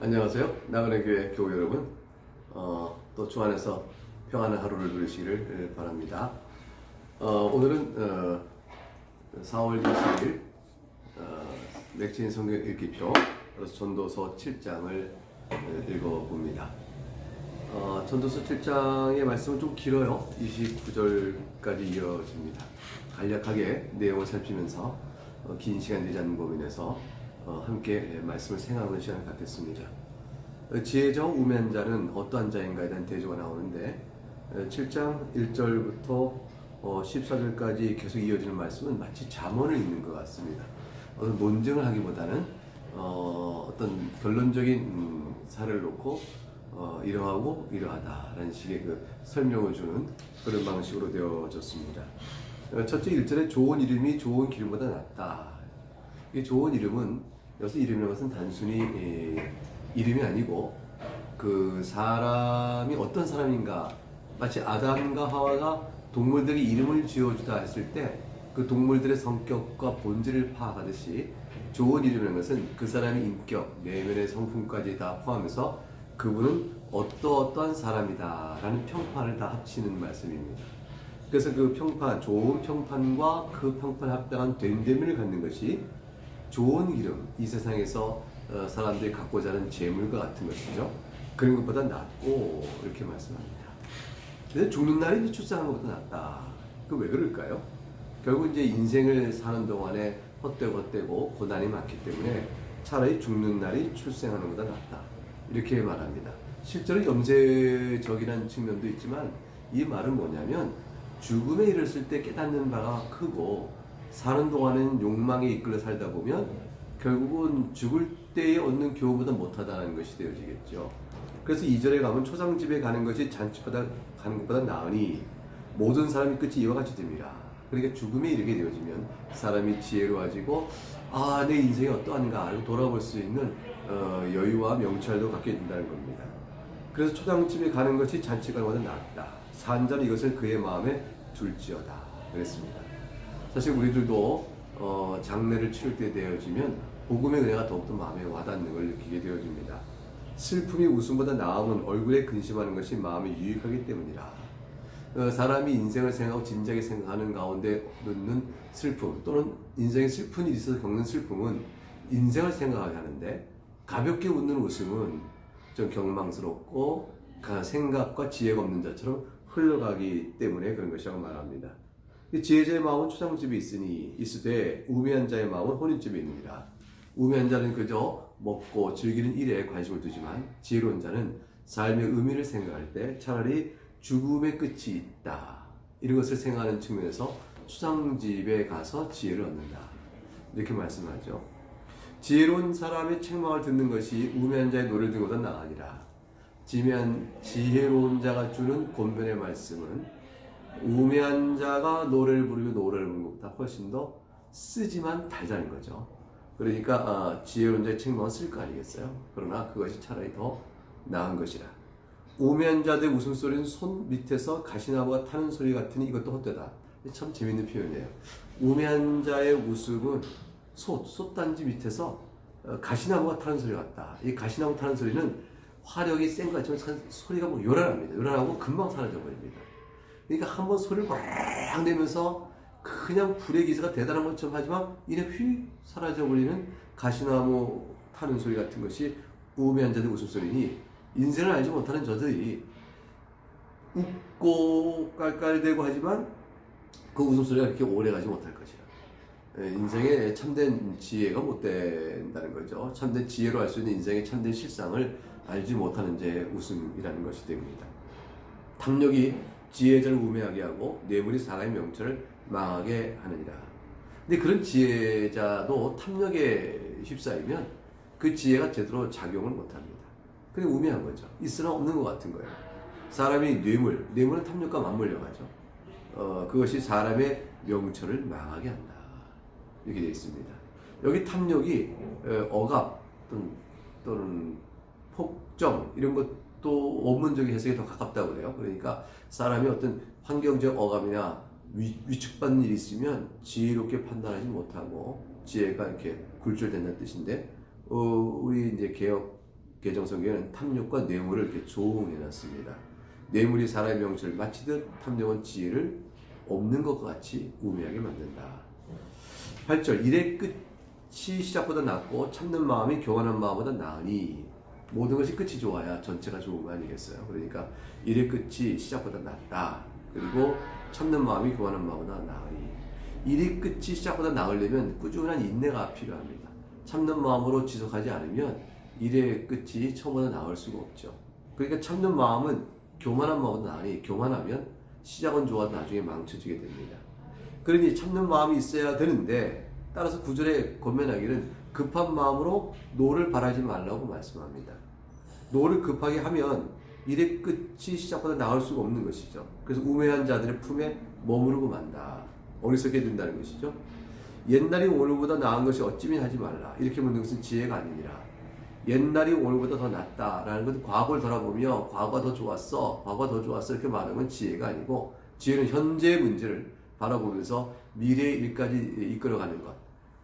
안녕하세요. 나그네 교회 교우 여러분. 또 주 안에서 평안한 하루를 누리시기를 바랍니다. 오늘은 4월 20일 맥주인 성경 읽기표 그래서 전도서 7장을 읽어봅니다. 전도서 7장의 말씀은 좀 길어요. 29절까지 이어집니다. 간략하게 내용을 살피면서 긴 시간 되지 않는 범위 내에서 함께 말씀을 생각하는 시간을 갖겠습니다. 지혜자 우매한 자는 어떠한 자인가에 대한 대조가 나오는데 7장 1절부터 14절까지 계속 이어지는 말씀은 마치 잠언을 읽는 것 같습니다. 어떤 논증을 하기보다는 어떤 결론적인 사례를 놓고 이러하고 이러하다라는 식의 그 설명을 주는 그런 방식으로 되어졌습니다. 첫째 1절에 좋은 이름이 좋은 기름보다 낫다. 이 좋은 이름은 여기서 이름이라는 것은 단순히 이름이 아니고 그 사람이 어떤 사람인가, 마치 아담과 하와가 동물들이 이름을 지어주다 했을 때 그 동물들의 성격과 본질을 파악하듯이 좋은 이름이라는 것은 그 사람의 인격, 내면의 성품까지 다 포함해서 그분은 어떠한 사람이다 라는 평판을 다 합치는 말씀입니다. 그래서 그 평판, 좋은 평판과 그 평판에 합당한 됨됨이를 갖는 것이 좋은 이름, 이 세상에서 사람들이 갖고자 하는 재물과 같은 것이죠. 그런 것보다 낫고 이렇게 말씀합니다. 근데 죽는 날이 출산하는 것보다 낫다. 그 왜 그럴까요? 결국 이제 인생을 사는 동안에 헛되고 고난이 많기 때문에 차라리 죽는 날이 출생하는 것보다 낫다. 이렇게 말합니다. 실제로 염세적이라는 측면도 있지만 이 말은 뭐냐면 죽음에 이르렀을 때 깨닫는 바가 크고 사는 동안은 욕망에 이끌려 살다 보면 결국은 죽을 때에 얻는 교훈보다 못하다는 것이 되어지겠죠. 그래서 2절에 가면 초상집에 가는 것이 잔치보다 가는 것보다 나으니 모든 사람이 끝이 이와 같이 됩니다. 그러니까 죽음에 이르게 되어지면 사람이 지혜로워지고 내 인생이 어떠한가 하고 돌아볼 수 있는 여유와 명찰도 갖게 된다는 겁니다. 그래서 초상집에 가는 것이 잔치가 보다 낫다. 산자는 이것을 그의 마음에 둘지어다 그랬습니다. 사실 우리들도 장례를 치를 때 되어지면 복음의 은혜가 더욱더 마음에 와닿는 걸 느끼게 되어집니다. 슬픔이 웃음보다 나음은 얼굴에 근심하는 것이 마음에 유익하기 때문이라. 사람이 인생을 생각하고 진지하게 생각하는 가운데 넣는 슬픔 또는 인생에 슬픈 일이 있어서 겪는 슬픔은 인생을 생각하게 하는데 가볍게 웃는 웃음은 좀 경망스럽고 생각과 지혜가 없는 자처럼 흘러가기 때문에 그런 것이라고 말합니다. 지혜자의 마음은 초상집에 있으되 우매한 자의 마음은 혼인집에 있느니라. 우매한 자는 그저 먹고 즐기는 일에 관심을 두지만 지혜로운 자는 삶의 의미를 생각할 때 차라리 죽음의 끝이 있다. 이런 것을 생각하는 측면에서 초상집에 가서 지혜를 얻는다. 이렇게 말씀하죠. 지혜로운 사람의 책망을 듣는 것이 우매한 자의 노를 듣는 것보다 나으니라. 지혜로운 자가 주는 권변의 말씀은 우매한 자가 노래를 부르며 노래를 부르는 것보다 훨씬 더 쓰지만 달다는 거죠. 그러니까 지혜로운 자의 책망은 쓸 거 아니겠어요? 그러나 그것이 차라리 더 나은 것이라. 우매한 자들의 웃음소리는 손 밑에서 가시나무가 타는 소리 같으니 이것도 헛되다. 참 재밌는 표현이에요. 우매한 자의 웃음은 솥단지 밑에서 가시나무가 타는 소리 같다. 이 가시나무 타는 소리는 화력이 센 것 같지만 소리가 뭐 요란합니다. 요란하고 금방 사라져 버립니다. 그러니까 한번 소리를 막 내면서 그냥 불의 기세가 대단한 것처럼 하지만 이내 휙 사라져버리는 가시나무 타는 소리 같은 것이 우매한 자들의 웃음소리니 인생을 알지 못하는 저들이 웃고 깔깔대고 하지만 그 웃음소리가 그렇게 오래가지 못할 것이라. 인생에 참된 지혜가 못 된다는 거죠. 참된 지혜로 알 수 있는 인생의 참된 실상을 알지 못하는 자의 웃음이라는 것이 됩니다. 탐욕이 지혜자를 우매하게 하고 뇌물이 사람의 명철을 망하게 하느니라. 근데 그런 지혜자도 탐욕에 휩싸이면 그 지혜가 제대로 작용을 못합니다. 그게 우매한 거죠. 있으나 없는 것 같은 거예요. 사람이 뇌물은 탐욕과 맞물려 가죠. 그것이 사람의 명철을 망하게 한다. 이렇게 되어 있습니다. 여기 탐욕이 억압 또는 폭정 이런 것도 원문적인 해석에 더 가깝다고 그래요. 그러니까 사람이 어떤 환경적 억압이나 위축받는 일이 있으면 지혜롭게 판단하지 못하고 지혜가 이렇게 굴절된다는 뜻인데 우리 이제 개혁 개정성경에는 탐욕과 뇌물을 이렇게 조응해놨습니다. 뇌물이 사람의 명철을 마치듯 탐욕은 지혜를 없는 것과 같이 우매하게 만든다. 8절 일의 끝이 시작보다 낫고 참는 마음이 교만한 마음보다 나으니 모든 것이 끝이 좋아야 전체가 좋은 거 아니겠어요? 그러니까 일의 끝이 시작보다 낫다. 그리고 참는 마음이 교만한 마음보다 나으니 일의 끝이 시작보다 나으려면 꾸준한 인내가 필요합니다. 참는 마음으로 지속하지 않으면 일의 끝이 처음보다 나을 수가 없죠. 그러니까 참는 마음은 교만한 마음보다 나으니 교만하면 시작은 좋아도 나중에 망쳐지게 됩니다. 그러니 참는 마음이 있어야 되는데 따라서 구절에 권면하기는 급한 마음으로 노를 바라지 말라고 말씀합니다. 노를 급하게 하면 일의 끝이 시작보다 나을 수가 없는 것이죠. 그래서 우매한 자들의 품에 머무르고 만다. 어리석게 된다는 것이죠. 옛날이 오늘보다 나은 것이 어찌면 하지 말라. 이렇게 묻는 것은 지혜가 아니니라. 옛날이 오늘보다 더 낫다라는 것은 과거를 돌아보며 과거가 더 좋았어, 과거가 더 좋았어 이렇게 말하면 지혜가 아니고 지혜는 현재의 문제를 바라보면서 미래의 일까지 이끌어가는 것.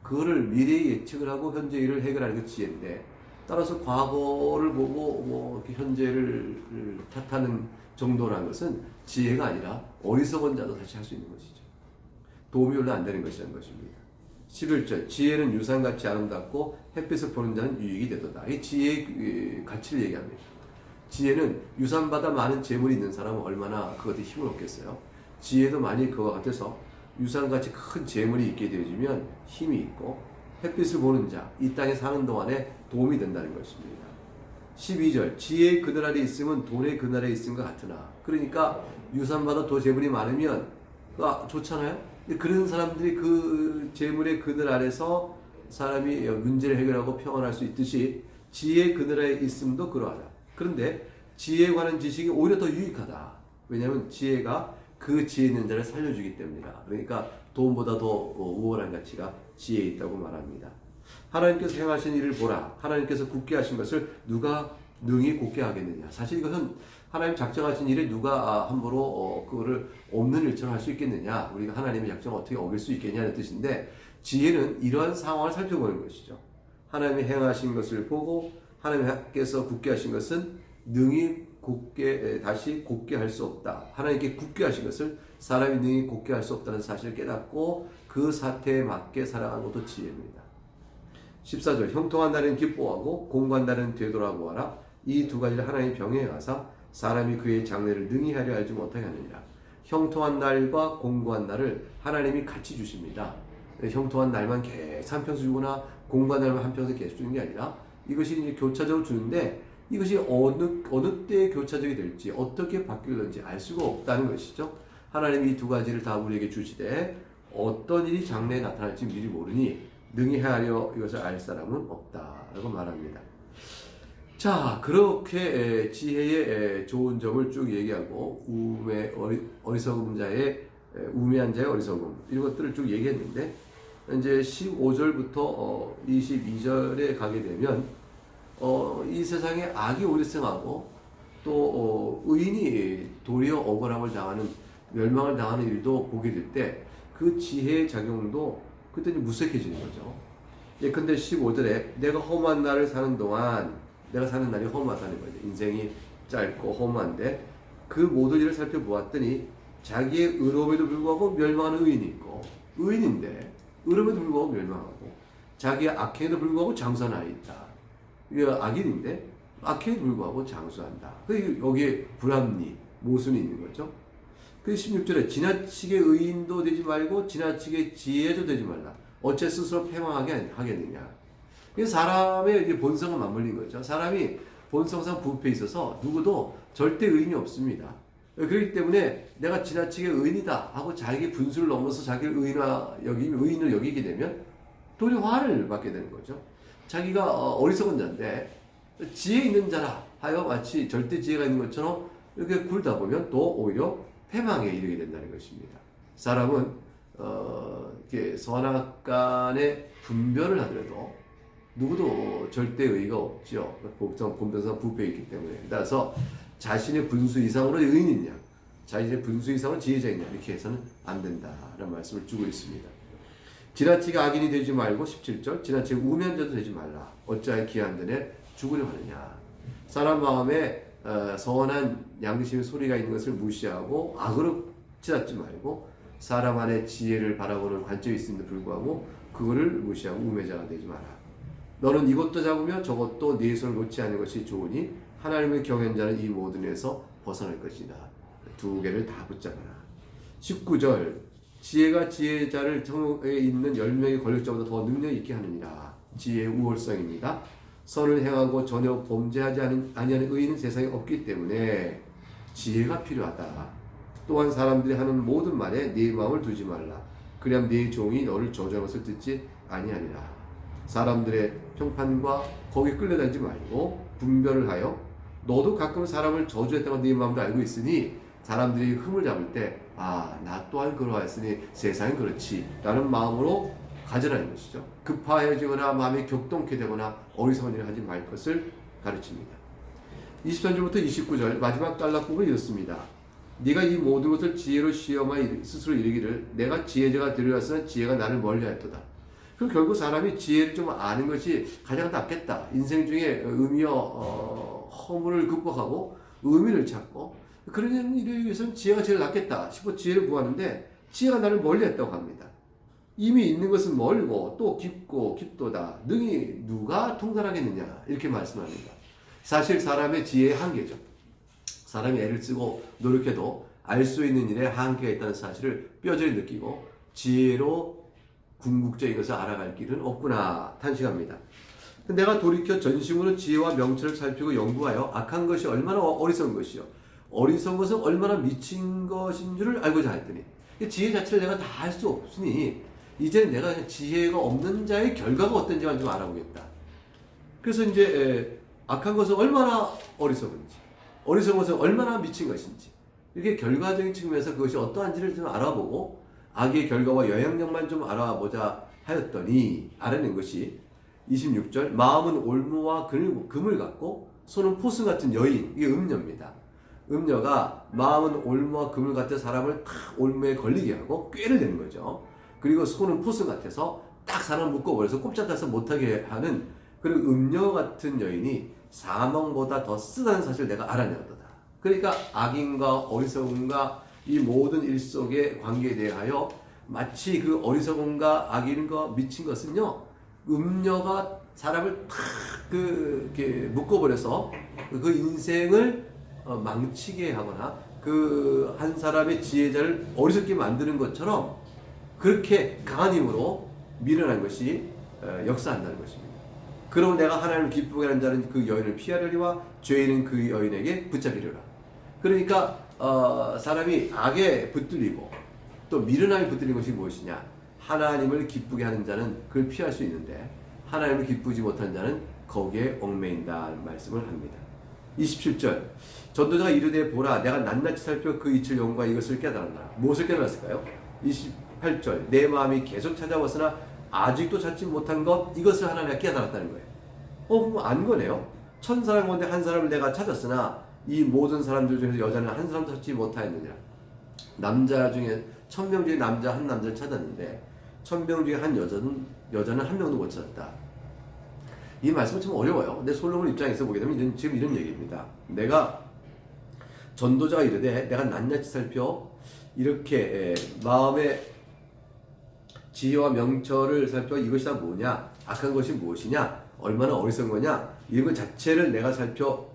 그거를 미래의 예측을 하고 현재 일을 해결하는 게 지혜인데 따라서 과거를 보고 이렇게 현재를 탓하는 정도라는 것은 지혜가 아니라 어리석은 자도 다시 할 수 있는 것이죠. 도움이 별로 안 되는 것이라는 것입니다. 11절 지혜는 유산같이 아름답고 햇빛을 보는 자는 유익이 되도다. 이 지혜의 가치를 얘기합니다. 지혜는 유산보다 많은 재물이 있는 사람은 얼마나 그것에 힘을 얻겠어요. 지혜도 만일 그와 같아서 유산같이 큰 재물이 있게 되어지면 힘이 있고 햇빛을 보는 자, 이 땅에 사는 동안에 도움이 된다는 것입니다. 12절 지혜의 그늘 아래 있으면 돈의 그늘 아래 있음과 같으나 그러니까 유산보다 더 재물이 많으면 좋잖아요. 그런 사람들이 그 재물의 그늘 아래서 사람이 문제를 해결하고 평안할 수 있듯이 지혜의 그늘 아래 있음도 그러하다. 그런데 지혜에 관한 지식이 오히려 더 유익하다. 왜냐하면 지혜가 그 지혜 있는 자를 살려주기 때문이다. 그러니까 돈보다 더 우월한 가치가 지혜에 있다고 말합니다. 하나님께서 행하신 일을 보라. 하나님께서 굳게 하신 것을 누가 능히 굳게 하겠느냐. 사실 이것은 하나님 작정하신 일에 누가 함부로 그거를 없는 일처럼 할 수 있겠느냐. 우리가 하나님의 작정을 어떻게 어길 수 있겠냐는 뜻인데 지혜는 이러한 상황을 살펴보는 것이죠. 하나님이 행하신 것을 보고 하나님께서 굳게 하신 것은 능히 다시 굳게 할 수 없다. 하나님께 굳게 하신 것을 사람이 능히 굳게 할 수 없다는 사실을 깨닫고 그 사태에 맞게 살아가는 것도 지혜입니다. 14절 형통한 날은 기뻐하고 공고한 날은 되돌아보아라. 이 두 가지를 하나님이 병행하사 사람이 그의 장래를 능히 하려 알지 못하게 하느니라. 형통한 날과 공고한 날을 하나님이 같이 주십니다. 형통한 날만 계속 한평생 주거나 공고한 날만 한평생 계속 주는 게 아니라 이것이 이제 교차적으로 주는데 이것이 어느 때에 교차적이 될지 어떻게 바뀔는지 알 수가 없다는 것이죠. 하나님이 이 두 가지를 다 우리에게 주시되 어떤 일이 장래에 나타날지 미리 모르니 능히 하려 이것을 알 사람은 없다라고 말합니다. 자, 그렇게 지혜의 좋은 점을 쭉 얘기하고 어리석은 자의 우매한 자의 어리석음 이런 것들을 쭉 얘기했는데 이제 15절부터 22절에 가게 되면 이 세상에 악이 오리생하고 또 의인이 도리어 억울함을 당하는 멸망을 당하는 일도 보게 될 때 그 지혜의 작용도 그때 무색해지는 거죠. 근데 15절에 내가 험한 날을 사는 동안 내가 사는 날이 험하다는 거죠. 인생이 짧고 험한데 그 모든 일을 살펴보았더니 자기의 의로움에도 불구하고 멸망하는 의인이 있고 의인인데 의로움에도 불구하고 멸망하고 자기의 악행에도 불구하고 장수하는 아이 있다. 이게 악인인데 악행에도 불구하고 장수한다. 여기에 불합리, 모순이 있는 거죠. 그 16절에 지나치게 의인도 되지 말고 지나치게 지혜도 되지 말라. 어째 스스로 패망하게 하겠느냐. 사람의 이제 본성을 맞물린 거죠. 사람이 본성상 부패에 있어서 누구도 절대 의인이 없습니다. 그렇기 때문에 내가 지나치게 의인이다 하고 자기의 분수를 넘어서 자기를 의인을 여기게 되면 도리어 화를 받게 되는 거죠. 자기가 어리석은 자인데 지혜 있는 자라 하여 마치 절대 지혜가 있는 것처럼 이렇게 굴다 보면 또 오히려 패망에 이르게 된다는 것입니다. 사람은 이렇게 선악간의 분별을 하더라도 누구도 절대 의의가 없죠. 본성상 부패에 있기 때문에. 따라서 자신의 분수 이상으로 의인이냐, 자신의 분수 이상으로 지혜자이냐 이렇게 해서는 안 된다라는 말씀을 주고 있습니다. 지나치게 악인이 되지 말고 17절 지나치게 우매한 자도 되지 말라. 어찌하여 기한 전에 죽으려 하느냐. 사람 마음에 선한 양심의 소리가 있는 것을 무시하고 악으로 치닫지 말고 사람 안에 지혜를 바라보는 관점이 있음에도 불구하고 그거를 무시하고 우매자가 되지 마라. 너는 이것도 잡으며 저것도 네 손을 놓지 않는 것이 좋으니 하나님을 경외하는 자는 이 모든 일에서 벗어날 것이다. 두 개를 다 붙잡아라. 19절 지혜가 지혜자를 성에 있는 10명의 권력자보다 더 능력 있게 하느니라. 지혜의 우월성입니다. 선을 행하고 전혀 범죄하지 아니하는 의인은 세상에 없기 때문에 지혜가 필요하다. 또한 사람들이 하는 모든 말에 네 마음을 두지 말라. 그리하면 네 종이 너를 저주하는 것을 듣지 아니하리라. 사람들의 평판과 거기에 끌려다니지 말고 분별을 하여 너도 가끔 사람을 저주했다고 네 마음도 알고 있으니 사람들이 흠을 잡을 때 나 또한 그러하였으니 세상은 그렇지 라는 마음으로 가져라는 것이죠. 급하여지거나 마음이 격동케 되거나 어리석은 일을 하지 말 것을 가르칩니다. 23절부터 29절 마지막 단락부분이 이렇습니다. 네가 이 모든 것을 지혜로 시험하여 스스로 이르기를 내가 지혜자가 되려왔으나 지혜가 나를 멀리하였도다. 그럼 결국 사람이 지혜를 좀 아는 것이 가장 낫겠다. 인생 중에 의미와 허물을 극복하고 의미를 찾고 그러는 일을 위해서는 지혜가 제일 낫겠다 싶어 지혜를 구하는데 지혜가 나를 멀리했다고 합니다. 이미 있는 것은 멀고 또 깊고 깊도다. 능히 누가 통달하겠느냐 이렇게 말씀합니다. 사실 사람의 지혜의 한계죠. 사람이 애를 쓰고 노력해도 알 수 있는 일에 한계가 있다는 사실을 뼈저리 느끼고 지혜로 궁극적인 것을 알아갈 길은 없구나 탄식합니다. 내가 돌이켜 전심으로 지혜와 명철을 살피고 연구하여 악한 것이 얼마나 어리석은 것이요 어리석은 것은 얼마나 미친 것인 줄을 알고자 했더니 지혜 자체를 내가 다 할 수 없으니 이제는 내가 그냥 지혜가 없는 자의 결과가 어떤지만 좀 알아보겠다. 그래서 이제 악한 것은 얼마나 어리석은지 어리석은 것은 얼마나 미친 것인지 이렇게 결과적인 측면에서 그것이 어떠한지를 좀 알아보고 악의 결과와 영향력만 좀 알아보자 하였더니 알아낸 것이 26절 마음은 올무와 금을 갖고 손은 포승 같은 여인 이게 음녀입니다. 음녀가 마음은 올무와 금을 갖다 사람을 탁 올무에 걸리게 하고 꾀를 내는 거죠. 그리고 손은 포승 같아서 딱 사람 묶어버려서 꼼짝달싹 못하게 하는 그런 음녀 같은 여인이 사망보다 더 쓰다는 사실을 내가 알아내었다. 그러니까 악인과 어리석음과 이 모든 일 속의 관계에 대하여 마치 그 어리석음과 악인과 미친 것은요 음녀가 사람을 탁 이렇게 묶어버려서 그 인생을 망치게 하거나 그 한 사람의 지혜자를 어리석게 만드는 것처럼 그렇게 강한 힘으로 밀어낸 것이 역사한다는 것입니다. 그러면 내가 하나님을 기쁘게 하는 자는 그 여인을 피하려니와 죄인은 그 여인에게 붙잡히리라. 그러니까 사람이 악에 붙들리고 또 미련함에 붙들린 것이 무엇이냐? 하나님을 기쁘게 하는 자는 그걸 피할 수 있는데 하나님을 기쁘지 못한 자는 거기에 얽매인다는 말씀을 합니다. 27절 전도자가 이르되 보라 내가 낱낱이 살펴 그 이치를 연구하여 이것을 깨달았나. 무엇을 깨달았을까요? 28절 내 마음이 계속 찾아왔으나 아직도 찾지 못한 것 이것을 하나님이 깨달았다는 거예요. 그럼 안 거네요. 1000사람 가운데 한 사람을 내가 찾았으나 이 모든 사람들 중에서 여자는 한 사람도 찾지 못하였느니라. 남자 중에 1000명 중에 남자 한 남자를 찾았는데 1000명 중에 한 여자는 한 명도 못 찾았다. 이 말씀은 좀 어려워요. 근데 솔로몬 입장에서 보게 되면 지금 이런 얘기입니다. 내가 전도자가 이르되 내가 낱낱이 살펴 이렇게 마음의 지혜와 명철을 살펴 이것이 다 뭐냐 악한 것이 무엇이냐 얼마나 어리석은 거냐 이런 것 자체를 내가 살펴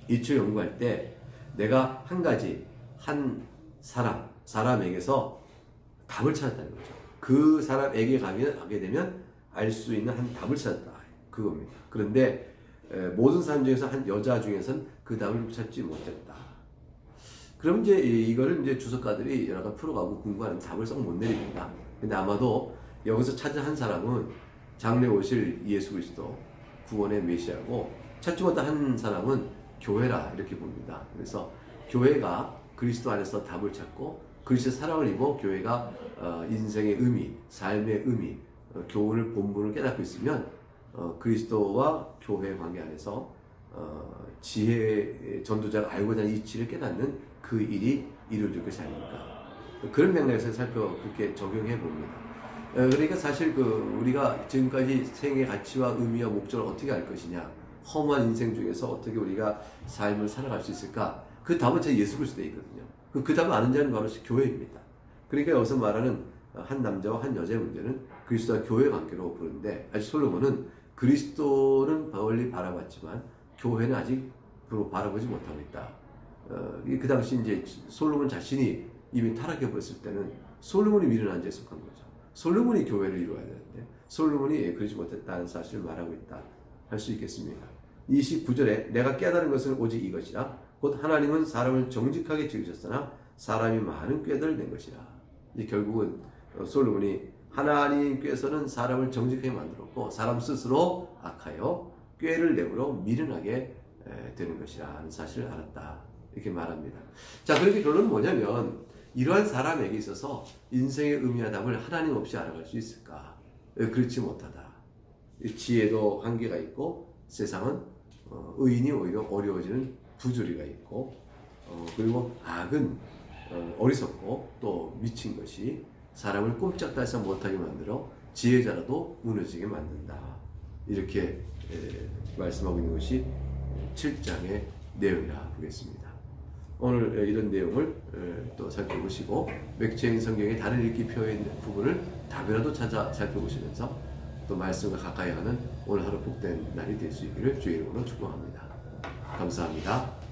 이치를 연구할 때 내가 한 가지 한 사람에게서 답을 찾았다는 거죠. 그 사람에게 가게 되면 알 수 있는 한 답을 찾았다. 그겁니다. 그런데 모든 사람 중에서 한 여자 중에서는 그 답을 찾지 못했다. 그럼 이제 이거를 이제 주석가들이 여러 가지 풀어가고 공부하는 답을 썩 못 내립니다. 근데 아마도 여기서 찾은 한 사람은 장래 오실 예수 그리스도 구원의 메시아고 찾지 못한 한 사람은 교회라 이렇게 봅니다. 그래서 교회가 그리스도 안에서 답을 찾고 그리스도의 사랑을 입어 교회가 인생의 의미, 삶의 의미, 교훈을 본분을 깨닫고 있으면 그리스도와 교회의 관계 안에서 지혜 전도자가 알고자 하는 이치를 깨닫는 그 일이 이루어질 것이 아닐까. 그런 맥락에서 그렇게 적용해 봅니다. 그러니까 사실 우리가 지금까지 생의 가치와 의미와 목적을 어떻게 알 것이냐. 허무한 인생 중에서 어떻게 우리가 삶을 살아갈 수 있을까? 그 답은 제 예수 그리스도에 있거든요. 그 답을 아는 자는 바로 교회입니다. 그러니까 여기서 말하는 한 남자와 한 여자의 문제는 그리스도와 교회 관계로 부르는데, 아직 솔로몬은 그리스도는 멀리 바라봤지만 교회는 아직 바라보지 못하고 있다. 그 당시 이제 솔로몬 자신이 이미 타락해 버렸을 때는 솔로몬이 미련한 자에 속한 거죠. 솔로몬이 교회를 이루어야 되는데 솔로몬이 그러지 못했다는 사실을 말하고 있다 할 수 있겠습니다. 29절에 내가 깨달은 것은 오직 이것이라 곧 하나님은 사람을 정직하게 지으셨으나 사람이 많은 꾀를 낸 것이라. 이제 결국은 솔로몬이 하나님께서는 사람을 정직하게 만들었고 사람 스스로 악하여 꾀를 내므로 미련하게 되는 것이라 하는 사실을 알았다. 이렇게 말합니다. 자, 그렇게 결론은 뭐냐면 이러한 사람에게 있어서 인생의 의미와 답을 하나님 없이 알아갈 수 있을까? 그렇지 못하다. 지혜도 한계가 있고 세상은 의인이 오히려 어려워지는 부조리가 있고 그리고 악은 어리석고 또 미친 것이 사람을 꼼짝달싹 못하게 만들어 지혜자라도 무너지게 만든다. 이렇게 말씀하고 있는 것이 7장의 내용이라 보겠습니다. 오늘 이런 내용을 또 살펴보시고 맥체인 성경의 다른 읽기 표현 부분을 답이라도 찾아 살펴보시면서 또 말씀과 가까이 가는 오늘 하루 복된 날이 될 수 있기를 주의 이름으로 축복합니다. 감사합니다.